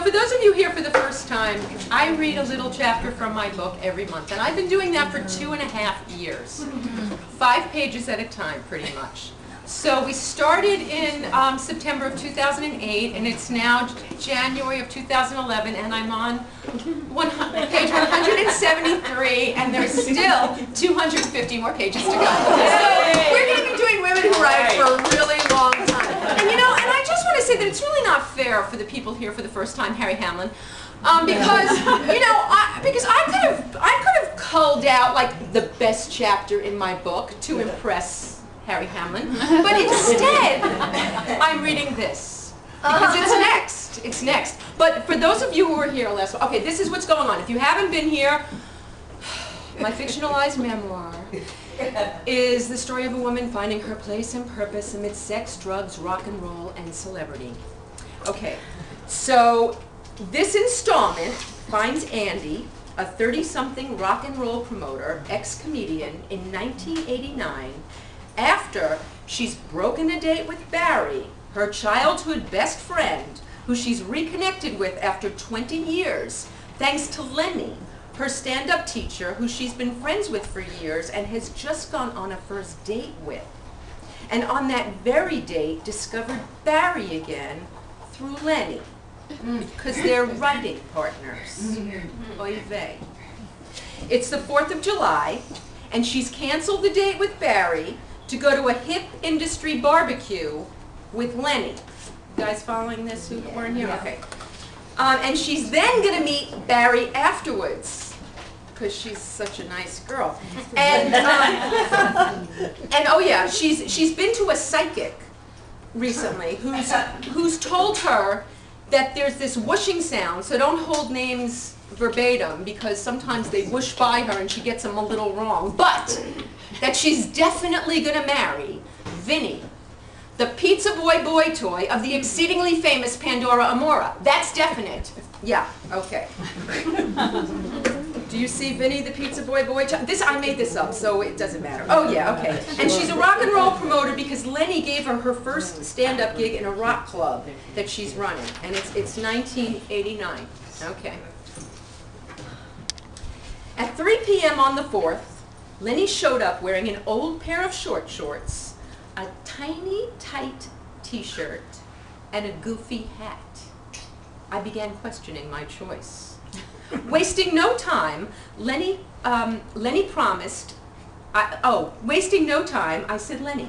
for those of you here for the first time, I read a little chapter from my book every month, and I've been doing that for 2.5 years. 5 pages at a time, pretty much. So we started in September of 2008, and it's now January of 2011, and I'm on page 173, and there's still 250 more pages to go. So we're going to be doing Women Who Write for a really long time. And you know, and I just want to say that it's really not fair for the people here for the first time, Harry Hamlin, because you know, I could have culled out like the best chapter in my book to impress Harry Hamlin, but instead I'm reading this because it's next. It's next. But for those of you who were here last, okay, this is what's going on. If you haven't been here, my fictionalized memoir is the story of a woman finding her place and purpose amid sex, drugs, rock and roll, and celebrity. Okay, so this installment finds Andy, a 30-something rock and roll promoter, ex-comedian, in 1989, after she's broken a date with Barry, her childhood best friend, who she's reconnected with after 20 years, thanks to Lenny, her stand-up teacher, who she's been friends with for years and has just gone on a first date with. And on that very date, discovered Barry again through Lenny, because they're writing partners. Oy vey. It's the 4th of July, and she's canceled the date with Barry to go to a hip industry barbecue with Lenny. You guys following this who weren't here? Okay. And she's then going to meet Barry afterwards, because she's such a nice girl. And oh yeah, she's been to a psychic recently who's told her that there's this whooshing sound, so don't hold names verbatim, because sometimes they whoosh by her and she gets them a little wrong, but that she's definitely going to marry Vinny, the pizza boy toy of the exceedingly famous Pandora Amora. That's definite. Yeah, okay. Do you see Vinny, the pizza boy? This, I made this up, so it doesn't matter. Oh yeah, okay. And she's a rock and roll promoter because Lenny gave her her first stand-up gig in a rock club that she's running, and it's 1989. Okay. At 3 p.m. on the 4th, Lenny showed up wearing an old pair of short shorts, a tiny, tight t-shirt, and a goofy hat. I began questioning my choice. Wasting no time, Lenny promised, wasting no time, I said, Lenny,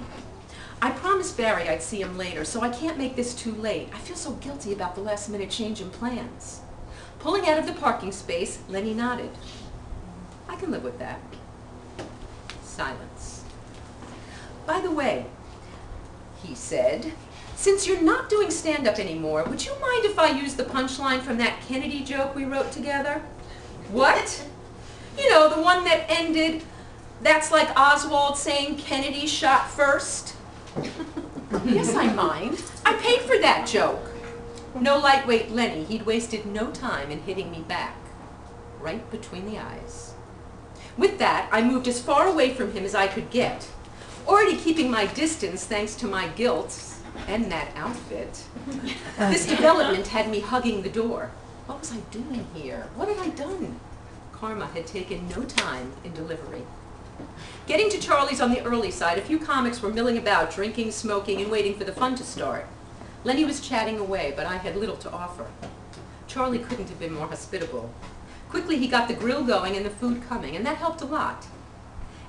I promised Barry I'd see him later, so I can't make this too late. I feel so guilty about the last-minute change in plans. Pulling out of the parking space, Lenny nodded. I can live with that. Silence. By the way, he said, since you're not doing stand-up anymore, would you mind if I use the punchline from that Kennedy joke we wrote together? What? You know, the one that ended, that's like Oswald saying Kennedy shot first? Yes, I mind. I paid for that joke. No lightweight Lenny, he'd wasted no time in hitting me back, right between the eyes. With that, I moved as far away from him as I could get, already keeping my distance thanks to my guilt and that outfit. This development had me hugging the door. What was I doing here? What had I done? Karma had taken no time in delivery. Getting to Charlie's on the early side, a few comics were milling about, drinking, smoking, and waiting for the fun to start. Lenny was chatting away, but I had little to offer. Charlie couldn't have been more hospitable. Quickly he got the grill going and the food coming, and that helped a lot.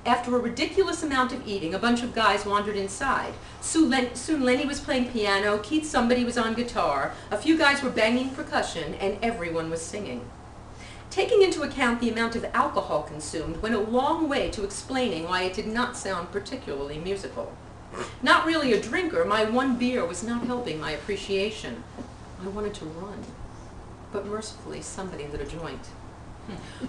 After a ridiculous amount of eating, a bunch of guys wandered inside. Soon Lenny was playing piano, Keith somebody was on guitar, a few guys were banging percussion, and everyone was singing. Taking into account the amount of alcohol consumed went a long way to explaining why it did not sound particularly musical. Not really a drinker, my one beer was not helping my appreciation. I wanted to run, but mercifully somebody lit a joint.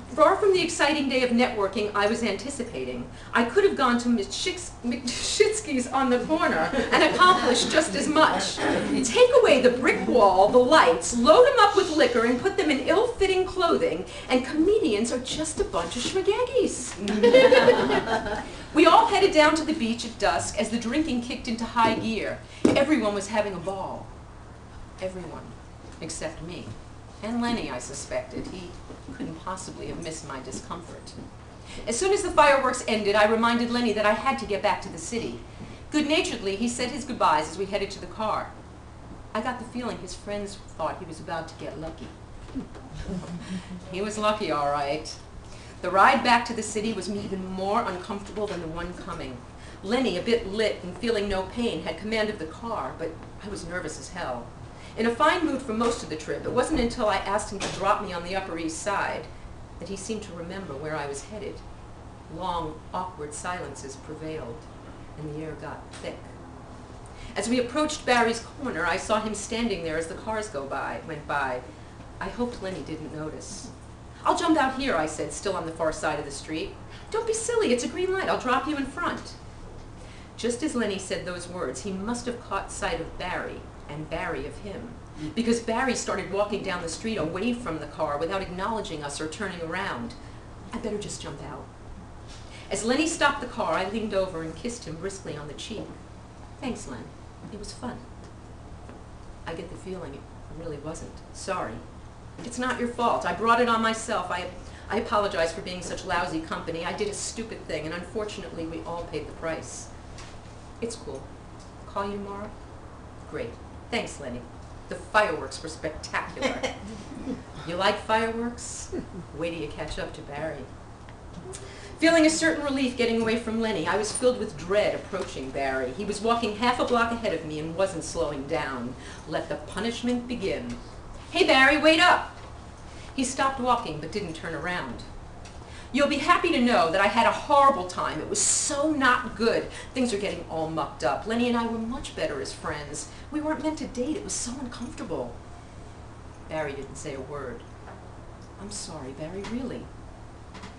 Far from the exciting day of networking I was anticipating, I could have gone to McShitsky's on the corner and accomplished just as much. Take away the brick wall, the lights, load them up with liquor and put them in ill-fitting clothing, and comedians are just a bunch of schmagaggies. We all headed down to the beach at dusk as the drinking kicked into high gear. Everyone was having a ball. Everyone, except me. And Lenny, I suspected. He couldn't possibly have missed my discomfort. As soon as the fireworks ended, I reminded Lenny that I had to get back to the city. Good-naturedly, he said his goodbyes as we headed to the car. I got the feeling his friends thought he was about to get lucky. He was lucky, all right. The ride back to the city was even more uncomfortable than the one coming. Lenny, a bit lit and feeling no pain, had command of the car, but I was nervous as hell. In a fine mood for most of the trip, it wasn't until I asked him to drop me on the Upper East Side that he seemed to remember where I was headed. Long, awkward silences prevailed, and the air got thick. As we approached Barry's corner, I saw him standing there as the cars went by. I hoped Lenny didn't notice. "I'll jump out here," I said, still on the far side of the street. "Don't be silly, it's a green light, I'll drop you in front." Just as Lenny said those words, he must have caught sight of Barry, and Barry of him, because Barry started walking down the street away from the car without acknowledging us or turning around. I better just jump out. As Lenny stopped the car, I leaned over and kissed him briskly on the cheek. "Thanks, Len. It was fun." I get the feeling it really wasn't. "Sorry. It's not your fault. I brought it on myself. I apologize for being such lousy company. I did a stupid thing, and unfortunately, we all paid the price." "It's cool. Call you tomorrow?" "Great. Thanks, Lenny. The fireworks were spectacular." "You like fireworks? Wait till you catch up to Barry." Feeling a certain relief getting away from Lenny, I was filled with dread approaching Barry. He was walking half a block ahead of me and wasn't slowing down. Let the punishment begin. "Hey, Barry, wait up!" He stopped walking but didn't turn around. "You'll be happy to know that I had a horrible time. It was so not good. Things are getting all mucked up. Lenny and I were much better as friends. We weren't meant to date. It was so uncomfortable." Barry didn't say a word. "I'm sorry, Barry, really.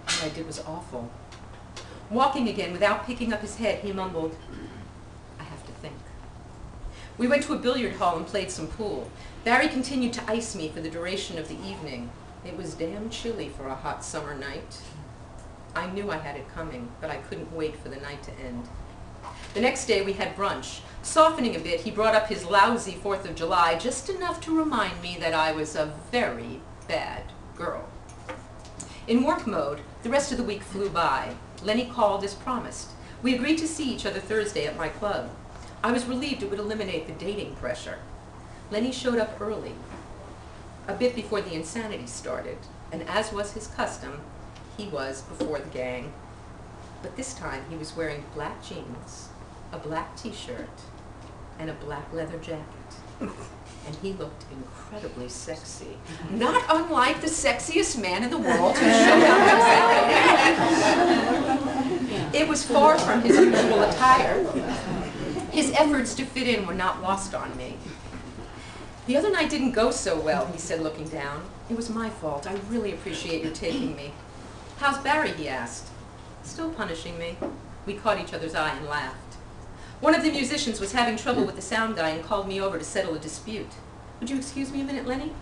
What I did was awful." Walking again without picking up his head, he mumbled, "I have to think." We went to a billiard hall and played some pool. Barry continued to ice me for the duration of the evening. It was damn chilly for a hot summer night. I knew I had it coming, but I couldn't wait for the night to end. The next day we had brunch. Softening a bit, he brought up his lousy 4th of July, just enough to remind me that I was a very bad girl. In work mode, the rest of the week flew by. Lenny called as promised. We agreed to see each other Thursday at my club. I was relieved it would eliminate the dating pressure. Lenny showed up early, a bit before the insanity started, and as was his custom, he was before the gang. But this time he was wearing black jeans, a black t-shirt, and a black leather jacket. And he looked incredibly sexy. Not unlike the sexiest man in the world who showed up at Saturday. It was far from his usual attire. His efforts to fit in were not lost on me. "The other night didn't go so well," he said, looking down. "It was my fault. I really appreciate your taking me." "How's Barry?" he asked. "Still punishing me." We caught each other's eye and laughed. One of the musicians was having trouble with the sound guy and called me over to settle a dispute. "Would you excuse me a minute, Lenny?"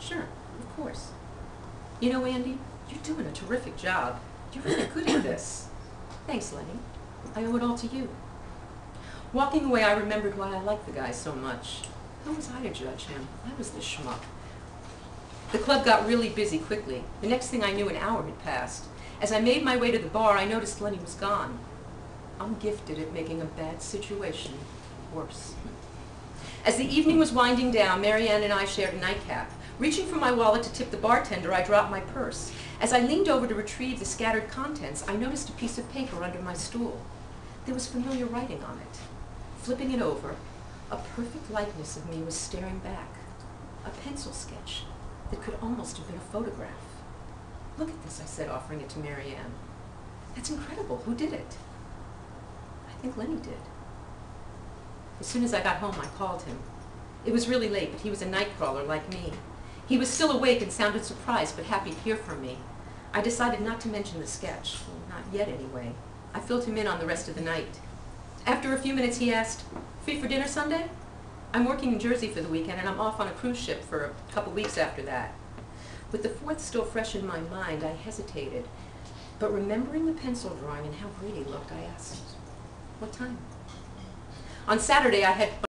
"Sure, of course." "You know, Andy, you're doing a terrific job. You're really good at this." "Thanks, Lenny. I owe it all to you." Walking away, I remembered why I liked the guy so much. Who was I to judge him? I was the schmuck. The club got really busy quickly. The next thing I knew, an hour had passed. As I made my way to the bar, I noticed Lenny was gone. I'm gifted at making a bad situation worse. As the evening was winding down, Marianne and I shared a nightcap. Reaching for my wallet to tip the bartender, I dropped my purse. As I leaned over to retrieve the scattered contents, I noticed a piece of paper under my stool. There was familiar writing on it. Flipping it over, a perfect likeness of me was staring back. A pencil sketch that could almost have been a photograph. "Look at this," I said, offering it to Marianne. "That's incredible. Who did it?" "I think Lenny did." As soon as I got home, I called him. It was really late, but he was a night crawler like me. He was still awake and sounded surprised, but happy to hear from me. I decided not to mention the sketch. Well, not yet, anyway. I filled him in on the rest of the night. After a few minutes, he asked, "Free for dinner Sunday?" "I'm working in Jersey for the weekend, and I'm off on a cruise ship for a couple weeks after that." With the 4th still fresh in my mind, I hesitated. But remembering the pencil drawing and how great he looked, I asked, "What time?" On Saturday, I had